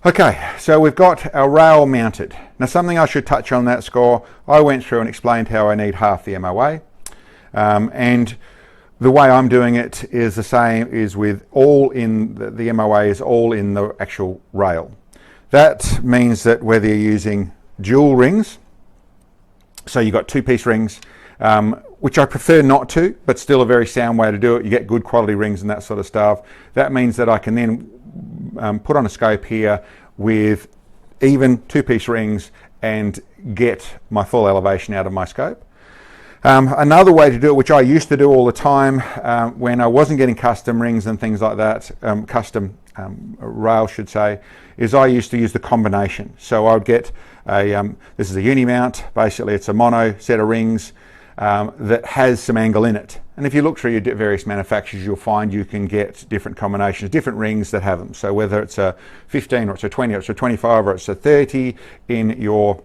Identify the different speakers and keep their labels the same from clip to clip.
Speaker 1: Okay, so we've got our rail mounted. Now something I should touch on that score, I went through and explained how I need half the MOA. And the way I'm doing it is the same, is with all in, the MOA is all in the actual rail. That means that whether you're using dual rings, so you've got two-piece rings, which I prefer not to, but still a very sound way to do it. You get good quality rings and that sort of stuff. That means that I can then put on a scope here with even two-piece rings and get my full elevation out of my scope. Another way to do it, which I used to do all the time when I wasn't getting custom rings and things like that, custom rail should say, is I used to use the combination. So I would get this is a uni mount, basically it's a mono set of rings that has some angle in it. And if you look through your various manufacturers, you'll find you can get different combinations, different rings that have them. So whether it's a 15 or it's a 20 or it's a 25 or it's a 30 in your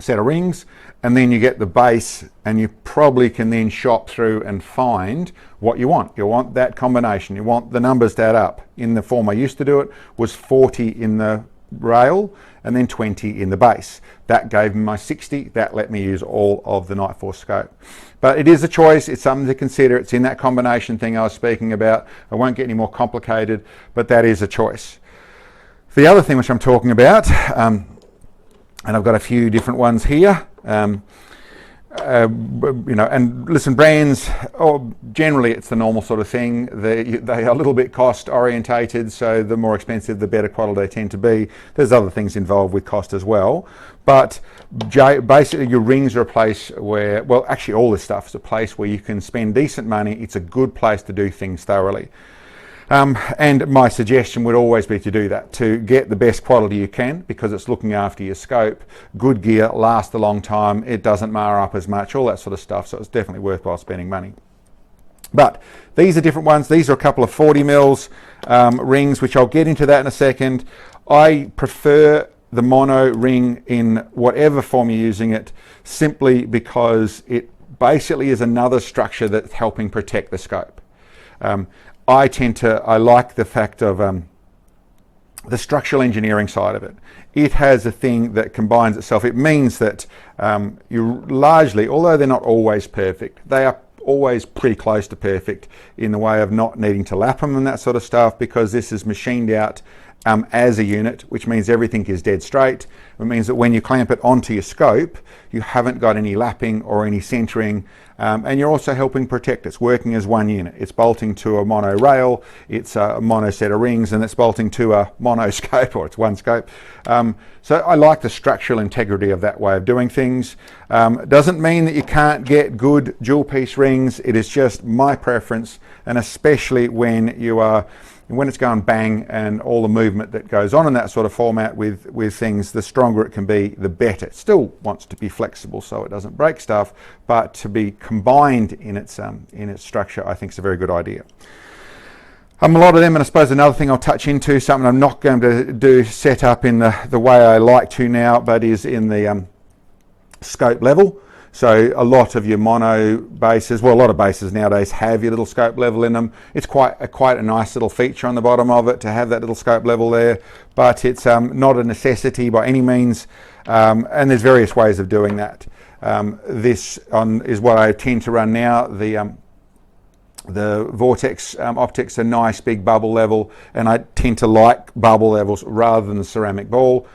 Speaker 1: set of rings, and then you get the base, and you probably can then shop through and find what you want. You want that combination, you want the numbers to add up. In the form I used to do it was 40 in the rail and then 20 in the base. That gave me my 60. That let me use all of the Nightforce scope. But it is a choice, it's something to consider. It's in that combination thing I was speaking about. I won't get any more complicated, but that is a choice. The other thing which I'm talking about, and I've got a few different ones here, you know, and listen, brands, generally it's the normal sort of thing. They are a little bit cost orientated, so the more expensive, the better quality they tend to be. There's other things involved with cost as well, but basically your rings are a place where, well, actually all this stuff is a place where you can spend decent money. It's a good place to do things thoroughly. And my suggestion would always be to do that, to get the best quality you can, because it's looking after your scope. Good gear lasts a long time, it doesn't mar up as much, all that sort of stuff, so it's definitely worthwhile spending money. But these are different ones. These are a couple of 40 mils rings, which I'll get into that in a second. I prefer the mono ring in whatever form you're using it, simply because it basically is another structure that's helping protect the scope. I like the fact of the structural engineering side of it. It has a thing that combines itself. It means that you largely, although they're not always perfect, they are always pretty close to perfect in the way of not needing to lap them and that sort of stuff, because this is machined out as a unit, which means everything is dead straight. It means that when you clamp it onto your scope, you haven't got any lapping or any centering, and you're also helping protect. It's working as one unit. It's bolting to a mono rail, it's a mono set of rings, and it's bolting to a mono scope, or it's one scope. So I like the structural integrity of that way of doing things. Doesn't mean that you can't get good dual piece rings. It is just my preference, and especially when it's going bang and all the movement that goes on in that sort of format with things, the stronger it can be, the better. It still wants to be flexible so it doesn't break stuff, but to be combined in its structure, I think is a very good idea. A lot of them, and I suppose another thing I'll touch into, something I'm not going to do set up in the way I like to now, but is in the scope level. So a lot of your mono bases, well, a lot of bases nowadays have your little scope level in them. It's quite a nice little feature on the bottom of it to have that little scope level there, but it's not a necessity by any means, and there's various ways of doing that. This is what I tend to run now. The Vortex optics are nice big bubble level, and I tend to like bubble levels rather than the ceramic ball.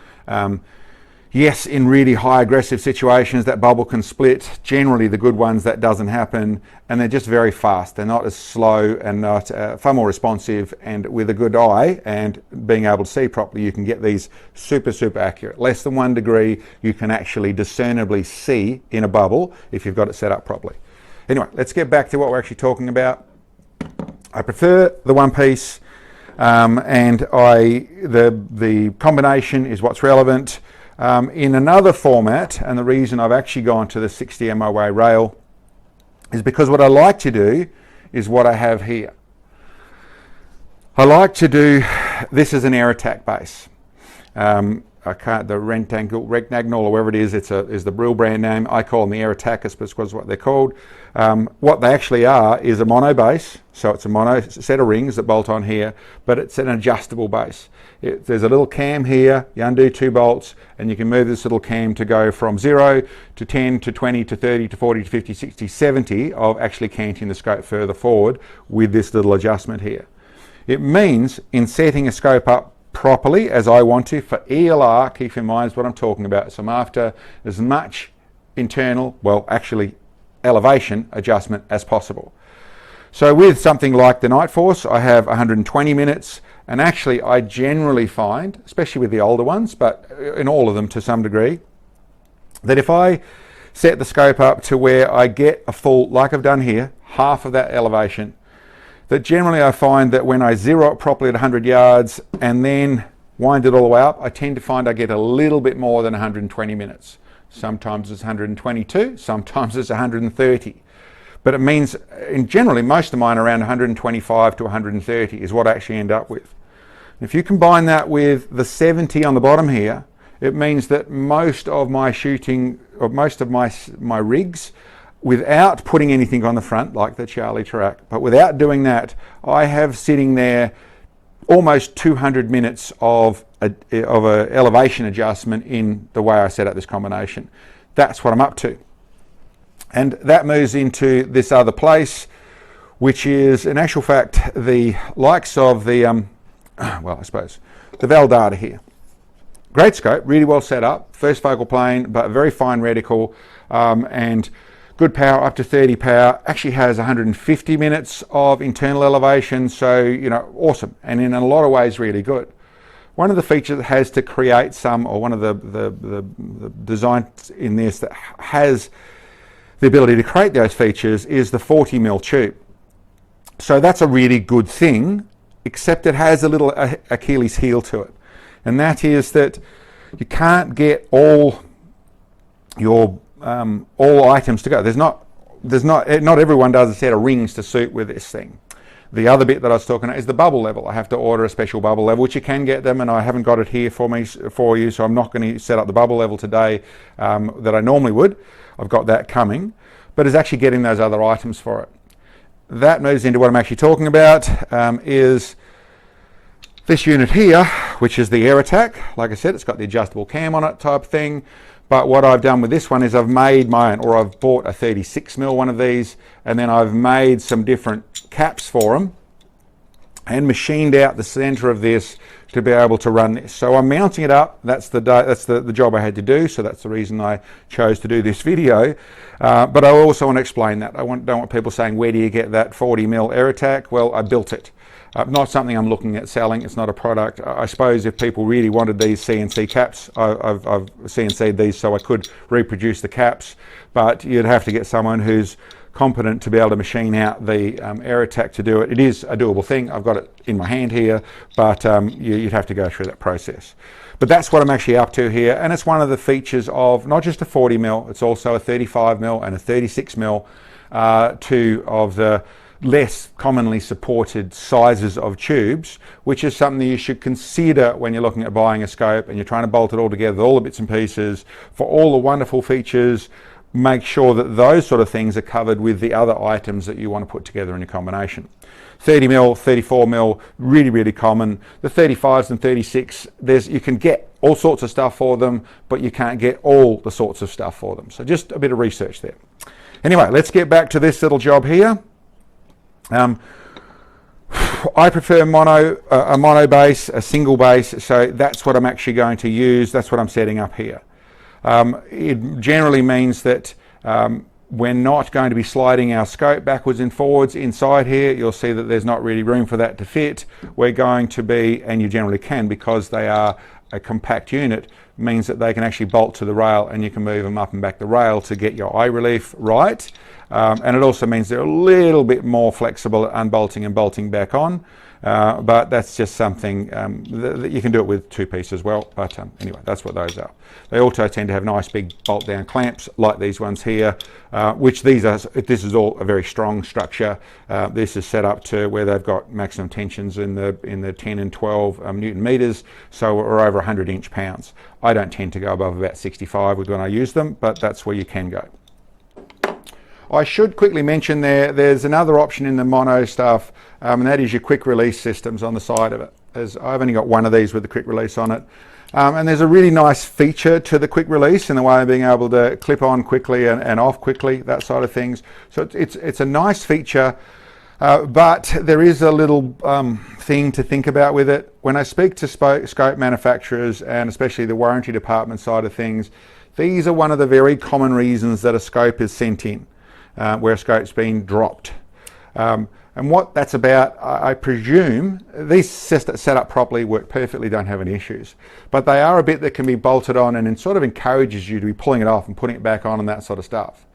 Speaker 1: Yes, in really high aggressive situations that bubble can split. Generally the good ones that doesn't happen, and they're just very fast. They're not as slow and not far more responsive, and with a good eye and being able to see properly, you can get these super accurate. Less than 1 degree you can actually discernibly see in a bubble if you've got it set up properly. Anyway, let's get back to what we're actually talking about. I prefer the one piece, and the combination is what's relevant. In another format, and the reason I've actually gone to the 60 MOA rail is because what I like to do is what I have here. I like to do this as an air attack base. the rectangle or whatever it is, is the Brill brand name. I call them the Aerotakis because what they're called. What they actually are is a mono base, so it's a mono set of rings that bolt on here, but it's an adjustable base. There's a little cam here, you undo 2 bolts, and you can move this little cam to go from 0 to 10 to 20 to 30 to 40 to 50, 60, 70 of actually canting the scope further forward with this little adjustment here. It means in setting a scope up properly as I want to for ELR, keep in mind what I'm talking about. So I'm after as much internal, well actually elevation adjustment as possible. So with something like the Night Force, I have 120 minutes, and actually I generally find, especially with the older ones, but in all of them to some degree, that if I set the scope up to where I get a full, like I've done here, half of that elevation, that generally I find that when I zero it properly at 100 yards and then wind it all the way up, I tend to find I get a little bit more than 120 minutes. Sometimes it's 122, sometimes it's 130. But it means, generally, most of mine are around 125 to 130 is what I actually end up with. If you combine that with the 70 on the bottom here, it means that most of my shooting, or most of my rigs, without putting anything on the front, like the Charlie track, but without doing that, I have sitting there almost 200 minutes of a elevation adjustment in the way I set up this combination. That's what I'm up to. And that moves into this other place, which is in actual fact the likes of the, well I suppose, the Valdata here. Great scope, really well set up, first focal plane, but very fine reticle, and good power, up to 30 power, actually has 150 minutes of internal elevation, so, you know, awesome. And in a lot of ways, really good. One of the features that has to create some, or one of the designs in this that has the ability to create those features is the 40mm tube. So that's a really good thing, except it has a little Achilles heel to it. And that is that you can't get all your all items to go. Not everyone does a set of rings to suit with this thing. The other bit that I was talking about is the bubble level. I have to order a special bubble level, which you can get them, and I haven't got it here for you, so I'm not going to set up the bubble level today that I normally would. I've got that coming, but it's actually getting those other items for it. That moves into what I'm actually talking about, is this unit here, which is the Aerotak. Like I said, it's got the adjustable cam on it type thing. But what I've done with this one is I've made my own, or I've bought a 36mm one of these, and then I've made some different caps for them and machined out the center of this to be able to run this. So I'm mounting it up. That's the job I had to do, so that's the reason I chose to do this video. But I also want to explain that. Don't want people saying, where do you get that 40mm Aerotak? Well, I built it. Not something I'm looking at selling. It's not a product. I suppose if people really wanted these CNC caps, I've CNC'd these so I could reproduce the caps, but you'd have to get someone who's competent to be able to machine out the Aerotak to do it. It is a doable thing. I've got it in my hand here, but you'd have to go through that process. But that's what I'm actually up to here, and it's one of the features of not just a 40mm, it's also a 35mm and a 36mm, two of the less commonly supported sizes of tubes, which is something that you should consider when you're looking at buying a scope and you're trying to bolt it all together, all the bits and pieces, for all the wonderful features. Make sure that those sort of things are covered with the other items that you want to put together in a combination. 30mm, 34mm, really, really common. The 35s and 36, you can get all sorts of stuff for them, but you can't get all the sorts of stuff for them. So just a bit of research there. Anyway, let's get back to this little job here. I prefer a mono base, a single base, so that's what I'm actually going to use. That's what I'm setting up here. It generally means that we're not going to be sliding our scope backwards and forwards inside here. You'll see that there's not really room for that to fit. We're going to be, and you generally can because they are a compact unit, means that they can actually bolt to the rail and you can move them up and back the rail to get your eye relief right. And it also means they're a little bit more flexible at unbolting and bolting back on. but that's just something that you can do it with two pieces as well. But anyway, that's what those are. They also tend to have nice big bolt down clamps like these ones here, which this is all a very strong structure. This is set up to where they've got maximum tensions in the 10 and 12 Newton meters, so we're over 100 inch-pounds. I don't tend to go above about 65 when I use them, but that's where you can go. I should quickly mention there's another option in the mono stuff, and that is your quick release systems on the side of it. I've only got one of these with the quick release on it. And there's a really nice feature to the quick release in the way of being able to clip on quickly and off quickly, that side of things. So it's a nice feature, but there is a little thing to think about with it. When I speak to scope manufacturers, and especially the warranty department side of things, these are one of the very common reasons that a scope is sent in, where a scope's been dropped. And what that's about, I presume, these set up properly, work perfectly, don't have any issues. But they are a bit that can be bolted on, and it sort of encourages you to be pulling it off and putting it back on and that sort of stuff.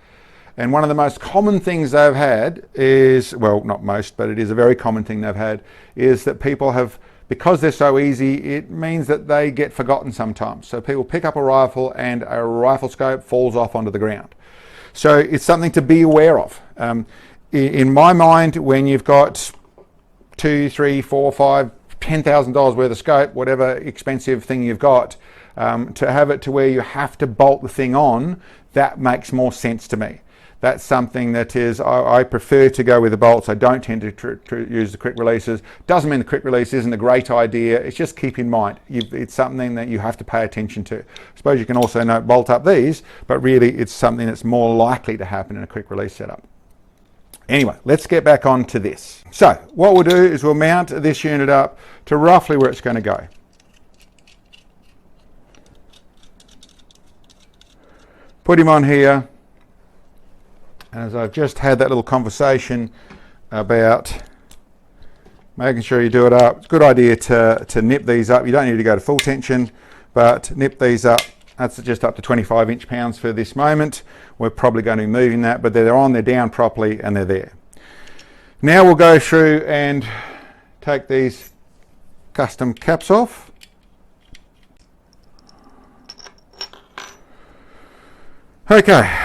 Speaker 1: And one of the most common things they've had is, well, not most, but it is a very common thing they've had, is that people have, because they're so easy, it means that they get forgotten sometimes. So people pick up a rifle and a rifle scope falls off onto the ground. So it's something to be aware of. In my mind, when you've got $2, $3, $4, $5, $10,000 worth of scope, whatever expensive thing you've got, to have it to where you have to bolt the thing on, that makes more sense to me. That's something that is, I prefer to go with the bolts. I don't tend to use the quick releases. Doesn't mean the quick release isn't a great idea. It's just keep in mind, it's something that you have to pay attention to. I suppose you can also bolt up these, but really it's something that's more likely to happen in a quick release setup. Anyway, let's get back on to this. So what we'll do is we'll mount this unit up to roughly where it's going to go. Put him on here. As I've just had that little conversation about making sure you do it up. It's a good idea to nip these up. You don't need to go to full tension, but nip these up. That's just up to 25 inch-pounds for this moment. We're probably going to be moving that, but they're on, they're down properly, and they're there. Now we'll go through and take these custom caps off. Okay,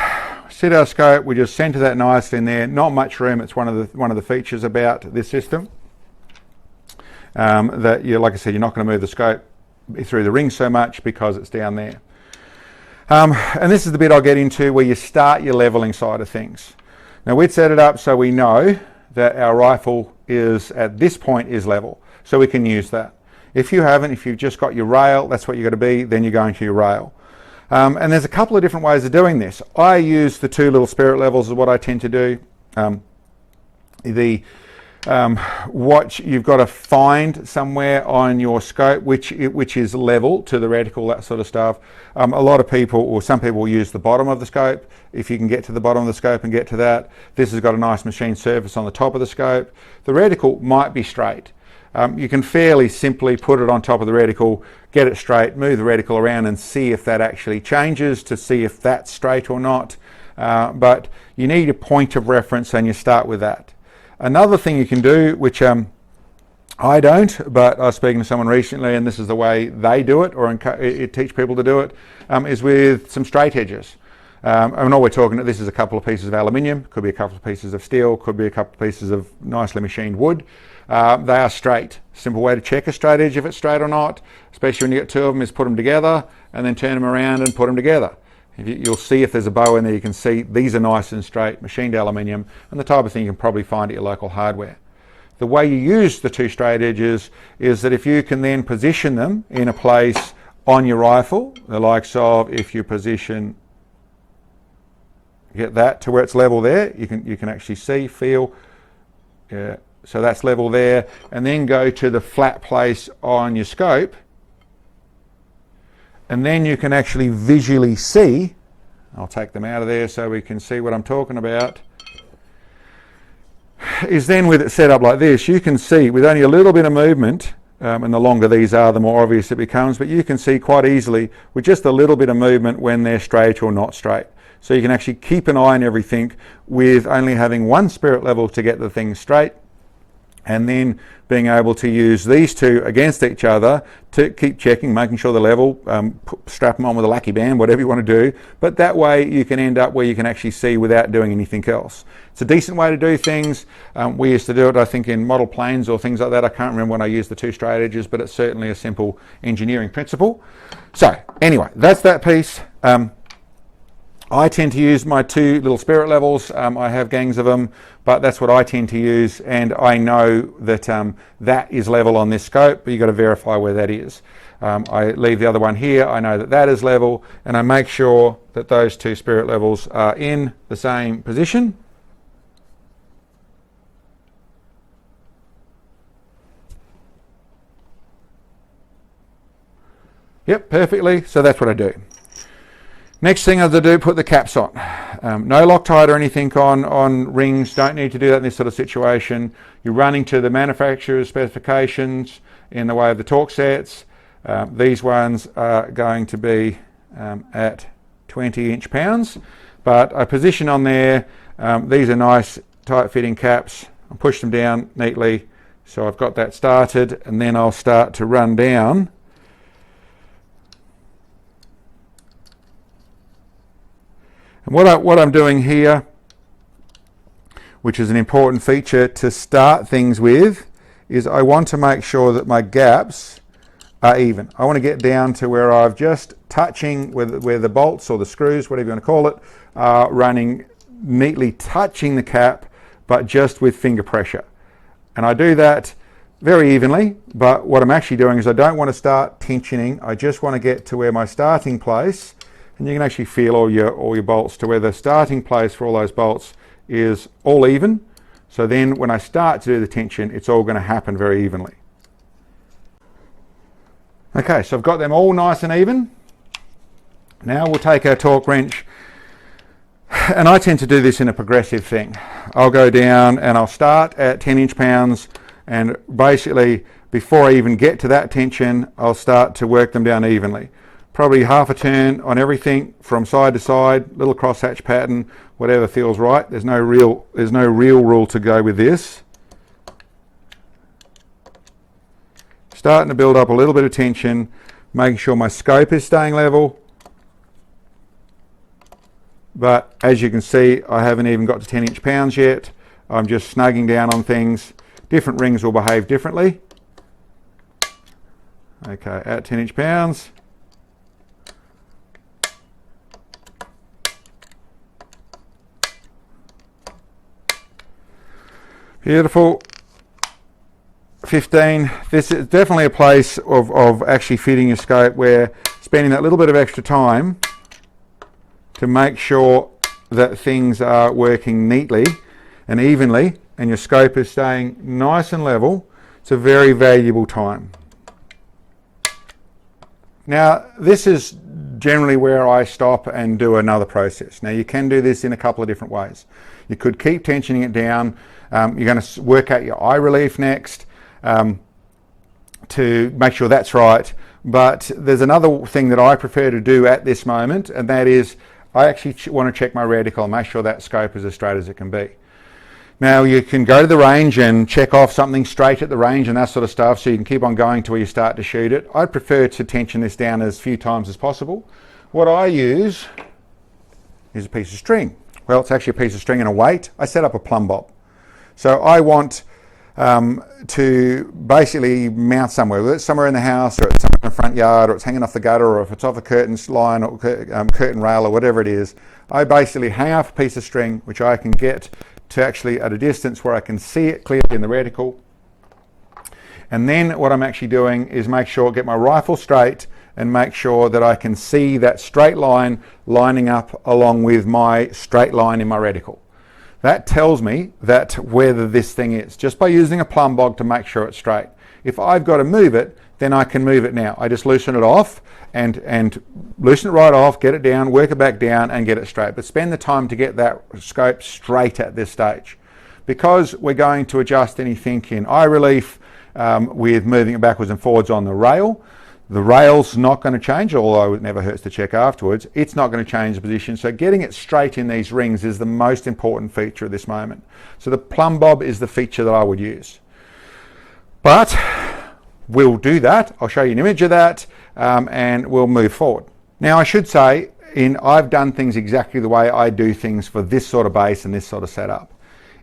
Speaker 1: set our scope. We just center that nicely in there. Not much room. It's one of the features about this system. That like I said, you're not going to move the scope through the ring so much because it's down there. And this is the bit I'll get into where you start your leveling side of things. Now we'd set it up so we know that our rifle is at this point is level, so we can use that. If you haven't, if you've just got your rail, that's what you've got to be, then you're going to your rail. And there's a couple of different ways of doing this. I use the two little spirit levels is what I tend to do. What you've got to find somewhere on your scope which is level to the reticle, that sort of stuff. A lot of people, or some people, will use the bottom of the scope. If you can get to the bottom of the scope and get to that, this has got a nice machine surface on the top of the scope. The reticle might be straight. You can fairly simply put it on top of the reticle, get it straight, move the reticle around and see if that actually changes to see if that's straight or not. But you need a point of reference and you start with that. Another thing you can do, which I don't, but I was speaking to someone recently and this is the way they do it, or teach people to do it, is with some straight edges. And all we're talking about, this is a couple of pieces of aluminium, could be a couple of pieces of steel, could be a couple of pieces of nicely machined wood. They are straight. Simple way to check a straight edge if it's straight or not, especially when you get two of them, is put them together and then turn them around and put them together. You'll see if there's a bow in there, you can see these are nice and straight, machined aluminium, and the type of thing you can probably find at your local hardware. The way you use the two straight edges is that if you can then position them in a place on your rifle, the likes of if you position, get that to where it's level there, you can actually see, feel, so that's level there, and then go to the flat place on your scope, and then you can actually visually see, I'll take them out of there so we can see what I'm talking about, is then with it set up like this, you can see with only a little bit of movement, and the longer these are, the more obvious it becomes, but you can see quite easily with just a little bit of movement when they're straight or not straight. So you can actually keep an eye on everything with only having one spirit level to get the thing straight, and then being able to use these two against each other to keep checking, making sure they're level, strap them on with a lackey band, whatever you want to do, but that way you can end up where you can actually see without doing anything else. It's a decent way to do things. We used to do it, I think, in model planes or things like that. I can't remember when I used the two straight edges, but it's certainly a simple engineering principle. So anyway, that's that piece. I tend to use my two little spirit levels. I have gangs of them, but that's what I tend to use, and I know that that is level on this scope, but you've got to verify where that is. I leave the other one here. I know that that is level, and I make sure that those two spirit levels are in the same position. Yep, perfectly. So that's what I do. Next thing I do, put the caps on. No Loctite or anything on rings. Don't need to do that in this sort of situation. You're running to the manufacturer's specifications in the way of the torque sets. These ones are going to be at 20 inch-pounds, but I position on there. These are nice tight fitting caps. I push them down neatly, so I've got that started, and then I'll start to run down. And what I'm doing here, which is an important feature to start things with, is I want to make sure that my gaps are even. I want to get down to where I've just touching where the bolts or the screws, whatever you want to call it, are running neatly touching the cap, but just with finger pressure. And I do that very evenly, but what I'm actually doing is I don't want to start tensioning. I just want to get to where my starting place, and you can actually feel all your bolts to where the starting place for all those bolts is all even. So then when I start to do the tension, it's all going to happen very evenly. Okay, so I've got them all nice and even. Now we'll take our torque wrench, and I tend to do this in a progressive thing. I'll go down and I'll start at 10 inch-pounds, and basically before I even get to that tension, I'll start to work them down evenly. Probably half a turn on everything from side to side, little crosshatch pattern, whatever feels right. There's no real rule to go with this. Starting to build up a little bit of tension, making sure my scope is staying level. But as you can see, I haven't even got to 10 inch-pounds yet. I'm just snugging down on things. Different rings will behave differently. Okay, at 10 inch-pounds. Beautiful. 15. This is definitely a place of actually fitting your scope, where spending that little bit of extra time to make sure that things are working neatly and evenly and your scope is staying nice and level. It's a very valuable time. Now, this is generally where I stop and do another process. Now, you can do this in a couple of different ways. You could keep tensioning it down. You're going to work out your eye relief next to make sure that's right. But there's another thing that I prefer to do at this moment, and that is I actually want to check my reticle and make sure that scope is as straight as it can be. Now, you can go to the range and check off something straight at the range and that sort of stuff, so you can keep on going to where you start to shoot it. I'd prefer to tension this down as few times as possible. What I use is a piece of string. Well, it's actually a piece of string and a weight. I set up a plumb bob. So I want to basically mount somewhere, whether it's somewhere in the house or it's somewhere in the front yard or it's hanging off the gutter or if it's off a curtain line or curtain rail or whatever it is. I basically hang off a piece of string which I can get to actually at a distance where I can see it clearly in the reticle. And then what I'm actually doing is make sure, get my rifle straight and make sure that I can see that straight line lining up along with my straight line in my reticle. That tells me that whether this thing is, just by using a plumb bob to make sure it's straight. If I've got to move it, then I can move it now. I just loosen it off and loosen it right off, get it down, work it back down and get it straight. But spend the time to get that scope straight at this stage. Because we're going to adjust anything in eye relief with moving it backwards and forwards on the rail. The rail's not going to change, although it never hurts to check afterwards. It's not going to change the position. So getting it straight in these rings is the most important feature at this moment. So the plumb bob is the feature that I would use. But we'll do that. I'll show you an image of that, and we'll move forward. Now I should say, I've done things exactly the way I do things for this sort of base and this sort of setup.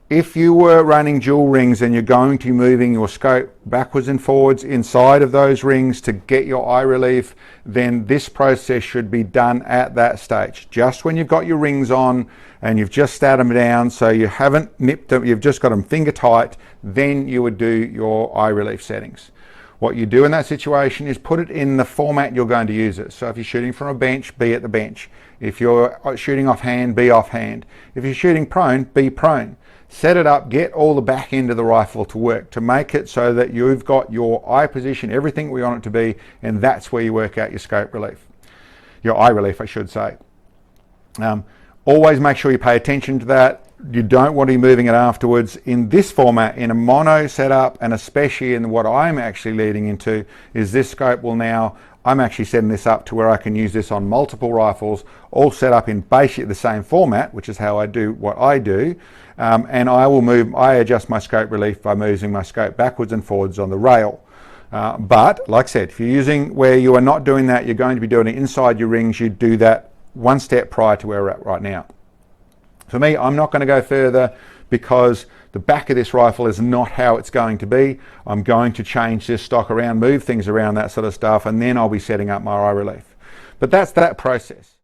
Speaker 1: If you were running dual rings and you're going to be moving your scope backwards and forwards inside of those rings to get your eye relief, then this process should be done at that stage. Just when you've got your rings on and you've just sat them down, so you haven't nipped them, you've just got them finger tight, then you would do your eye relief settings. What you do in that situation is put it in the format you're going to use it. So if you're shooting from a bench, be at the bench. If you're shooting offhand, be offhand. If you're shooting prone, be prone. Set it up, get all the back end of the rifle to work, to make it so that you've got your eye position, everything we want it to be, and that's where you work out your scope relief. Your eye relief, I should say. Always make sure you pay attention to that. You don't want to be moving it afterwards. In this format, in a mono setup, and especially in what I'm actually leading into, is this scope will now, I'm actually setting this up to where I can use this on multiple rifles, all set up in basically the same format, which is how I do what I do. And I adjust my scope relief by moving my scope backwards and forwards on the rail. But like I said, if you're using where you are not doing that, you're going to be doing it inside your rings, you do that one step prior to where we're at right now. For me, I'm not going to go further because the back of this rifle is not how it's going to be. I'm going to change this stock around, move things around, that sort of stuff, and then I'll be setting up my eye relief. But that's that process.